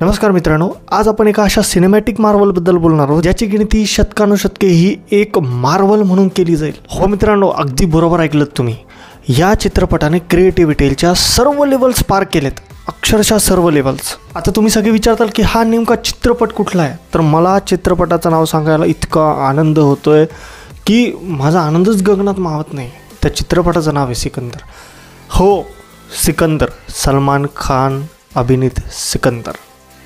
नमस्कार मित्रांनो, आज आपण एका अशा सिनेमॅटिक मार्वलबद्दल बोलणार आहोत ज्याची गिनती शतकानुशतके ही एक मार्वल म्हणून केली जाईल। हो मित्रांनो, अगदी बरोबर ऐकलत तुम्ही। या चित्रपटाने क्रिएटिव्हिटीच्या सर्व लेवल्स पार केलेत, अक्षरशः सर्व लेवल्स। आता तुम्ही सगळे विचारताल की हा नेमका चित्रपट कुठला आहे, तर मला चित्रपटाचं नाव सांगायला इतका आनंद होतोय की माझा आनंदच गगनात मावत नाही। त्या चित्रपटाचं नाव आहे सिकंदर। हो, सिकंदर, सलमान खान अभिनीत सिकंदर।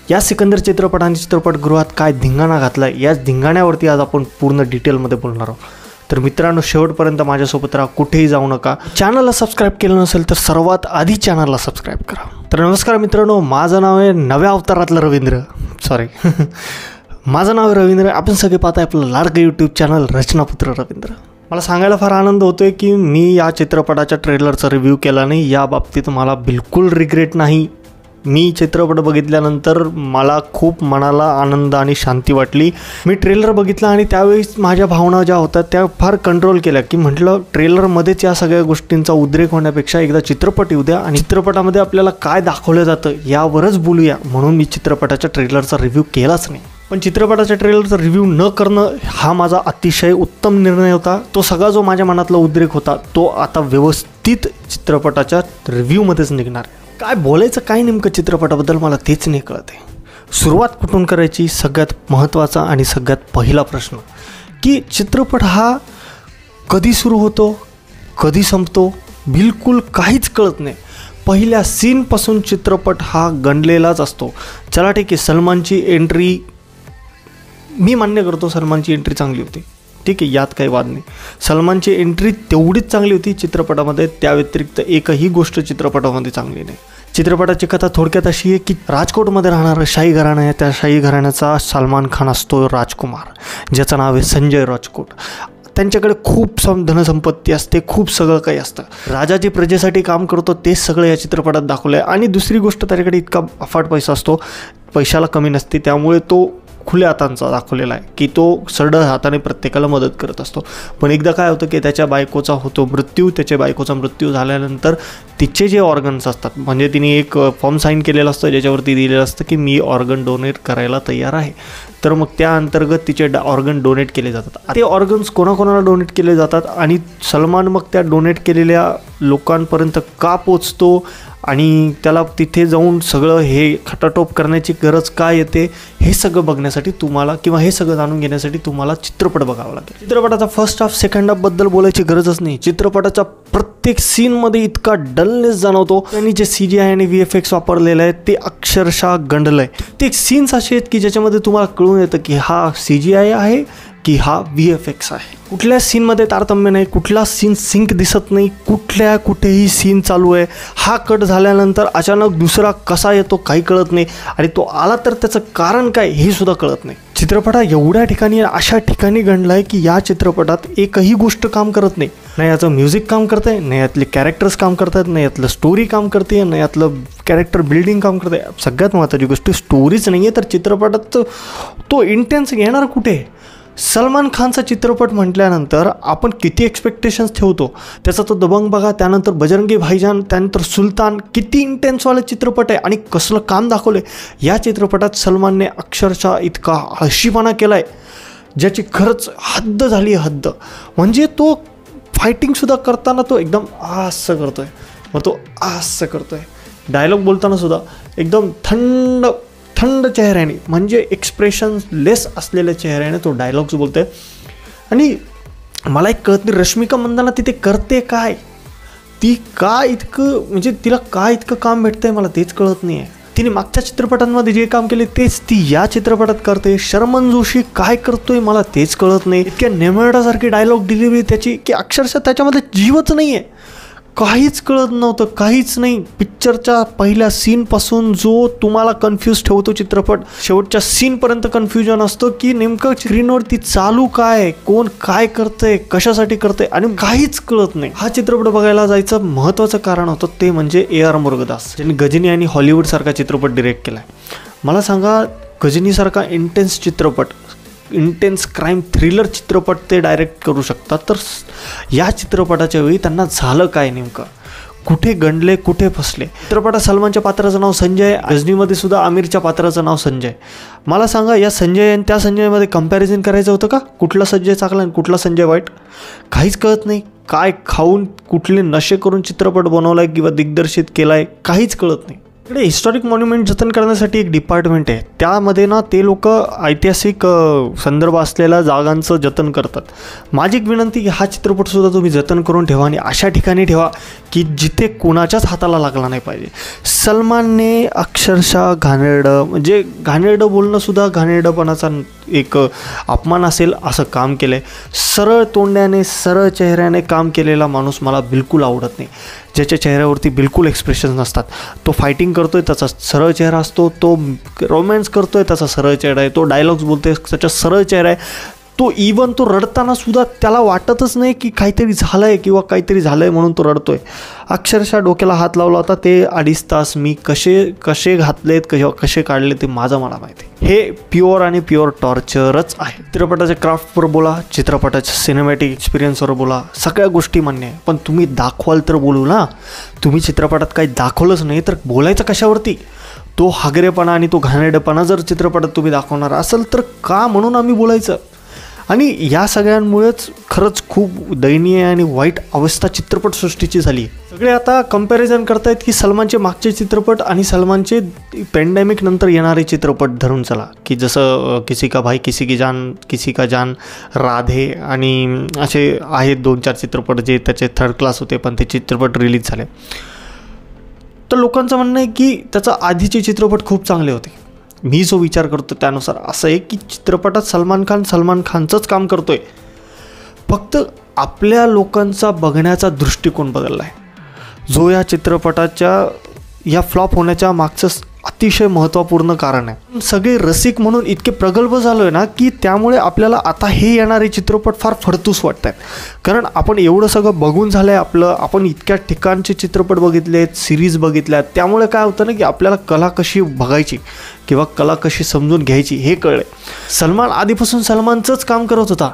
या सिकंदर चित्रपटाने चित्रपटगृहात काय धिंगाणा घातलाय, याच धिंगाण्यावरती आज आपण पूर्ण डिटेलमध्ये बोलणार आहोत। तर मित्रांनो, शेवटपर्यंत माझ्यासोबत राहा, कुठेही जाऊ नका। चॅनलला सबस्क्राईब केलं नसेल तर सर्वात आधी चॅनलला सबस्क्राईब करा। तर नमस्कार मित्रांनो, माझं नाव आहे नव्या अवतारातलं रवींद्र, माझं नाव आहे रवींद्र। आपण सगळे पाहताय आपलं लाडकं यूट्यूब चॅनल रचनापुत्र रवींद्र। मला सांगायला फार आनंद होतोय की मी या चित्रपटाच्या ट्रेलरचा रिव्ह्यू केला नाही, या बाबतीत मला बिलकुल रिग्रेट नाही। मी चित्रपट बघितल्यानंतर मला खूप मनाला आनंद आणि शांती वाटली। मी ट्रेलर बघितला आणि त्यावेळेस माझ्या भावना ज्या होत्या त्या फार कंट्रोल केल्या की म्हटलं ट्रेलरमध्येच या सगळ्या गोष्टींचा उद्रेक होण्यापेक्षा एकदा चित्रपट येऊ द्या आणि चित्रपटामध्ये आपल्याला काय दाखवलं जातं यावरच बोलूया, म्हणून मी चित्रपटाच्या ट्रेलरचा रिव्ह्यू केलाच नाही। पण चित्रपटाच्या ट्रेलरचा रिव्ह्यू न करणं हा माझा अतिशय उत्तम निर्णय होता। तो सगळा जो माझ्या मनातला उद्रेक होता तो आता व्यवस्थित चित्रपटाच्या रिव्ह्यूमध्येच निघणार आहे। काय बोलायचं काय नेमकं चित्रपटाबद्दल मला तेच नाही कळत आहे। सुरुवात कुठून करायची, सगळ्यात महत्त्वाचा आणि सगळ्यात पहिला प्रश्न की चित्रपट हा कधी सुरू होतो कधी संपतो बिलकुल काहीच कळत नाही। पहिल्या सीनपासून चित्रपट हा गणलेलाच असतो। चला ठीक आहे, सलमानची एंट्री मी मान्य करतो, सलमानची एंट्री चांगली होती, ठीक आहे, यात काही वाद नाही। सलमानची एंट्री तेवढीच चांगली होती चित्रपटामध्ये, त्या व्यतिरिक्त एकही गोष्ट चित्रपटामध्ये चांगली नाही। चित्रपटाची कथा थोडक्यात अशी आहे की राजकोटमध्ये राहणारं शाही घराणं आहे, त्या शाही घराण्याचा सलमान खान असतो राजकुमार, ज्याचं नाव आहे संजय राजकोट। त्यांच्याकडे खूप धनसंपत्ती असते, खूप सगळं काही असतं। राजा जे प्रजेसाठी काम करतो तेच सगळं या चित्रपटात दाखवलं आहे। आणि दुसरी गोष्ट, त्याच्याकडे इतका अफाट पैसा असतो, पैशाला कमी नसते, त्यामुळे तो खुल्या हातांचा दाखवलेला आहे की तो सरळ हाताने प्रत्येकाला मदत करत असतो। पण एकदा काय होतं की त्याच्या बायकोचा होतो मृत्यू। त्याच्या बायकोचा मृत्यू झाल्यानंतर तिचे जे ऑर्गन्स असतात, म्हणजे तिने एक फॉर्म साईन केलेलं असतं ज्याच्यावरती दिलेलं असतं की मी ऑर्गन डोनेट करायला तयार आहे। तर मग त्या अंतर्गत तिचे ऑर्गन डोनेट केले जातात। ते ऑर्गन्स कोणाकोणाला डोनेट केले जातात आणि सलमान मग त्या डोनेट केलेल्या लोकांपर्यंत का पोचतो आणि त्याला तिथे जाऊन सगळं हे खटाटोप करण्याची गरज काय येते, हे सगळं बघण्यासाठी तुम्हाला किंवा हे सगळं जाणून घेण्यासाठी तुम्हाला चित्रपट बघावा लागेल। चित्रपटाचा फर्स्ट हाफ सेकंड हाफ बद्दल बोलायची गरजच नाही। चित्रपटाच्या प्रत्येक सीनमध्ये इतका डलनेस जाणवतो। त्यांनी जे CGI आणि VFX वापरलेलं आहे ते अक्षरशः गंडलं आहे। ते सीन्स असे आहेत की ज्याच्यामध्ये तुम्हाला कळून येतं की हा CGI आहे की हा VFX आहे। कुठल्या सीनमध्ये तारतम्य नाही, कुठला सीन सिंक दिसत नाही, कुठेही सीन चालू आहे, हा कट झाल्यानंतर अचानक दुसरा कसा येतो काही कळत नाही, आणि तो आला तर त्याचं कारण काय हे सुद्धा कळत नाही। चित्रपटा एवढ्या ठिकाणी अशा ठिकाणी गणला आहे की या चित्रपटात एकही गोष्ट काम करत नाही। नाही याचं म्युझिक काम करत आहे, नाही यातले कॅरेक्टर्स काम करत आहेत, नाही यातलं स्टोरी काम करते, नाही यातलं कॅरेक्टर बिल्डिंग काम करत आहे। सगळ्यात महत्त्वाची गोष्ट स्टोरीच नाही आहे, तर चित्रपटात तो इंटेन्स घेणार कुठे? सलमान खानचा चित्रपट म्हटल्यानंतर आपण किती एक्सपेक्टेशन्स ठेवतो, त्याचा तो दबंग बघा, त्यानंतर बजरंगी भाईजान, त्यानंतर सुलतान, किती इंटेन्सवाला चित्रपट आहे आणि कसलं काम दाखवलं आहे। या चित्रपटात सलमानने अक्षरशः इतका हळशीपणा केला आहे ज्याची खरंच हद्द झाली आहे, हद्द। म्हणजे तो फायटिंगसुद्धा करताना तो एकदम असं करतो आहे, मग तो असं करतो आहे, डायलॉग बोलताना सुद्धा एकदम थंड चेहऱ्याने, म्हणजे एक्सप्रेशन लेस असलेल्या चेहऱ्याने तो डायलॉग्स बोलतोय। आणि मला एक कळत नाही, रश्मिका मंदाना तिथे करते काय, ती का इतकं, म्हणजे तिला का इतकं काम भेटतंय मला तेच कळत नाही आहे। तिने मागच्या चित्रपटांमध्ये जे काम केले तेच ती या चित्रपटात करते। शर्मन जोशी काय करतोय मला तेच कळत नाही। इतक्या नेमळटासारखी डायलॉग डिलिव्हरी त्याची की अक्षरशः त्याच्यामध्ये जीवच नाही आहे, काहीच कळत नव्हतं, काहीच नाही। पिक्चरच्या पहिल्या सीनपासून जो तुम्हाला कन्फ्यूज ठेवतो चित्रपट, शेवटच्या सीनपर्यंत कन्फ्युजन असतं की नेमकं स्क्रीनवरती चालू काय, कोण काय करतंय, कशासाठी करतंय, आणि काहीच कळत नाही। हा चित्रपट बघायला जायचं महत्त्वाचं कारण होतं ते म्हणजे AR मुरुगदास, ज्यांनी गजनी आणि हॉलिवूडसारखा चित्रपट डिरेक्ट केला आहे। मला सांगा, गजनीसारखा इंटेन्स चित्रपट, इंटेन्स क्राईम थ्रिलर चित्रपट ते डायरेक्ट करू शकतात, तर या चित्रपटाच्या वेळी त्यांना झालं काय नेमकं? कुठे गंडले कुठे फसले. चित्रपटात सलमानच्या पात्राचं नाव संजय, गजनीमध्ये सुद्धा आमिरच्या पात्राचं नाव संजय. मला सांगा या संजय आणि त्या संजयमध्ये कंपॅरिझन करायचं होतं का? कुठला संजय चांगला आणि कुठला संजय वाईट? काहीच कळत नाही. काय खाऊन कुठले नशे करून चित्रपट बनवलाय किंवा दिग्दर्शित केलाय काहीच कळत नाही. इकडे हिस्टॉरिक मॉन्युमेंट जतन करण्यासाठी एक डिपार्टमेंट आहे, त्यामध्ये ना ते लोक ऐतिहासिक संदर्भ असलेल्या जागांचं जतन करतात. माझी एक विनंती की हा चित्रपटसुद्धा तुम्ही जतन करून ठेवा आणि अशा ठिकाणी ठेवा की जिथे कोणाच्याच हाताला लागला नाही पाहिजे. सलमानने अक्षरशः घाणेरडं, म्हणजे घाणेरडं बोलणंसुद्धा घाणेरडंपणाचा एक अपमान असेल असं काम केलं आहे. सरळ तोंड्याने सरळ चेहऱ्याने काम केलेला माणूस मला बिलकुल आवडत नाही. ज्याच्या चेहऱ्यावरती बिलकुल एक्सप्रेशन नसतात. तो फायटिंग करतोय त्याचा सरळ चेहरा असतो, तो रोमॅन्स करतोय त्याचा सरळ चेहरा आहे, तो डायलॉग्स बोलतोय त्याचा सरळ चेहरा आहे. तो इवन तो रडताना सुद्धा त्याला वाटतच नाही की काहीतरी झालं आहे किंवा काहीतरी झालं आहे म्हणून तो रडतोय. अक्षरशः डोक्याला हात लावला होता. ते 2.5 तास मी कसे घातलेत कसे काढले ते मला माहिती. हे प्युअर आणि प्युअर टॉर्चरच आहे. चित्रपटाच्या क्राफ्टवर बोला, चित्रपटाच्या सिनेमॅटिक एक्सपिरियन्सवर बोला, सगळ्या गोष्टी मान्य आहे, पण तुम्ही दाखवाल तर बोलू ना. तुम्ही चित्रपटात काही दाखवलंच नाही तर बोलायचं कशावरती? तो हागरेपणा आणि तो घाणेरडेपणा जर चित्रपटात तुम्ही दाखवणार असाल तर का म्हणून आम्ही बोलायचं? आणि या सगळ्यांमुळेच खरंच खूप दयनीय आणि वाईट अवस्था चित्रपटसृष्टीची झाली आहे. सगळे आता कंपॅरिझन करतायत की सलमानचे मागचे चित्रपट आणि सलमानचे पॅन्डेमिक नंतर येणारे चित्रपट धरून चला, की जसं किसी का भाई किसी का जान, राधे आणि असे आहेत 2-4 चित्रपट जे त्याचे थर्ड क्लास होते पण ते चित्रपट रिलीज झाले. तर लोकांचं म्हणणं आहे की त्याचा आधीचे चित्रपट खूप चांगले होते. मी जो विचार करतो त्यानुसार असं आहे की चित्रपटात सलमान खानचंच काम करतोय, फक्त आपल्या लोकांचा बघण्याचा दृष्टिकोन बदलला आहे, जो या चित्रपटाच्या या फ्लॉप होण्याच्या मागचं अतिशय महत्त्वपूर्ण कारण आहे. सगळे रसिक म्हणून इतके प्रगल्भ झालो आहे ना की त्यामुळे आपल्याला आता हे येणारे चित्रपट फार फडतूस वाटत आहेत. कारण आपण एवढं सगळं बघून झालं आहे आपलं, आपण इतक्या ठिकाणचे चित्रपट बघितले आहेत, सिरीज बघितल्या आहेत, त्यामुळे काय होतं ना की आपल्याला कला कशी बघायची किंवा कला कशी समजून घ्यायची हे कळलं. सलमान आधीपासून सलमानचंच काम करत होता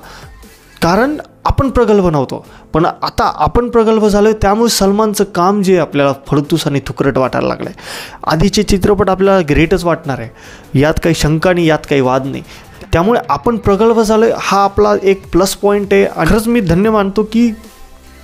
कारण आपण प्रगल्भ नव्हतो, पण आता आपण प्रगल्भ झालो आहे त्यामुळे सलमानचं काम जे आपल्याला फडतूस आणि थुकरट वाटायला लागलं आहे. आधीचे चित्रपट आपल्याला ग्रेटच वाटणार आहे, यात काही शंका नाही, यात काही वाद नाही. त्यामुळे आपण प्रगल्भ झालो आहे हा आपला एक प्लस पॉईंट आहे. आणि खरंच मी धन्य मानतो की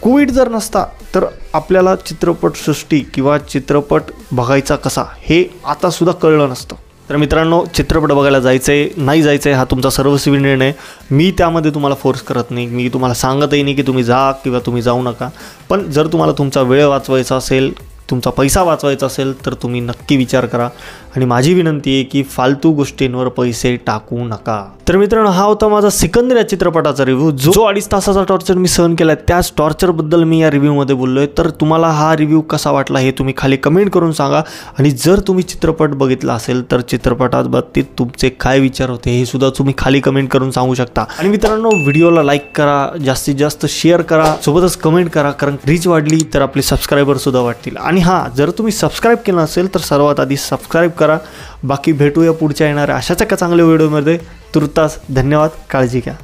कोविड जर नसता तर आपल्याला चित्रपटसृष्टी किंवा चित्रपट बघायचा कसा हे आतासुद्धा कळलं नसतं. तर मित्रांनो, चित्रपट बघायला जायचं आहे नाही जायचं आहे हा तुमचा सर्वस्वी निर्णय. मी त्यामध्ये तुम्हाला फोर्स करत नाही, मी तुम्हाला सांगतही नाही की तुम्ही जा किंवा तुम्ही जाऊ नका. पण जर तुम्हाला तुमचा वेळ वाचवायचा असेल, तुमचा पैसा वाचवायचा असेल तर तुम्ही नक्की विचार करा. आणि माझी विनंती आहे की फालतू गोष्टींवर पैसे टाकू नका. तर मित्रांनो, हा होता माझा सिकंदर या चित्रपटाचा रिव्ह्यू. जो 2.5 तासाचा टॉर्चर मी सहन केला आहे त्याच टॉर्चरबद्दल मी या रिव्ह्यूमध्ये बोललो आहे. तर तुम्हाला हा रिव्ह्यू कसा वाटला हे तुम्ही खाली कमेंट करून सांगा. आणि जर तुम्ही चित्रपट बघितला असेल तर चित्रपटात बाबतीत तुमचे काय विचार होते हे सुद्धा तुम्ही खाली कमेंट करून सांगू शकता. आणि मित्रांनो, व्हिडिओला लाईक करा, जास्तीत जास्त शेअर करा, सोबतच कमेंट करा, कारण रीच वाढली तर आपले सबस्क्रायबरसुद्धा वाढतील. आणि हां, जर तुम्ही सबस्क्राईब केलं असेल तर सर्वात आधी सबस्क्राईब करा. बाकी भेटूया पुढच्या येणाऱ्या अशाच एका चांगल्या व्हिडिओमध्ये. तुर्तास धन्यवाद. काळजी घ्या.